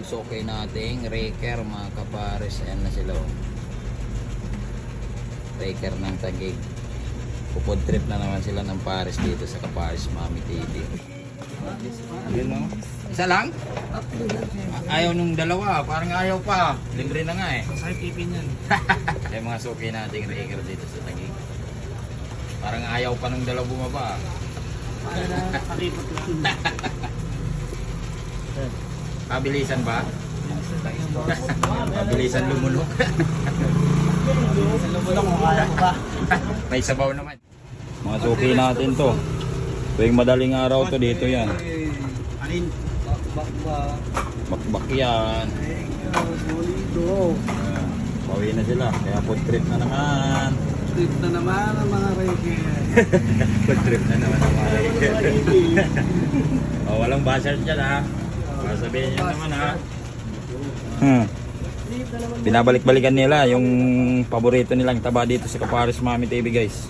yung suki nating raker mga kapares. Ayan na sila. Raker ng Taguig. Pupod trip na naman sila ng Paris dito sa Kapares Mami TV. Yun no? Isa lang? Ayaw nung dalawa, parang ayaw pa. Libre na nga eh. Masakit ipin yan. Yung mga suki nating raker dito sa Taguig. Parang ayaw pa nung dalawa bumaba. Para na pakipot lang. Pabilisan ba? Pabilisan lumulok. Sa lumulong kung kaya ko ba. May sabaw naman. Mga suki natin to. Tuwing madaling araw to dito yan. Alin? Bakba. Bakbak yan. Solido. Bawi na sila. Kaya food trip na naman. Trip na naman ang mga reke. Food trip na naman ang mga oh, walang buzzer dyan ha. Sabihin nyo naman ha. Binabalik-balikan nila yung paborito nilang taba dito sa Kapares Mami TV guys.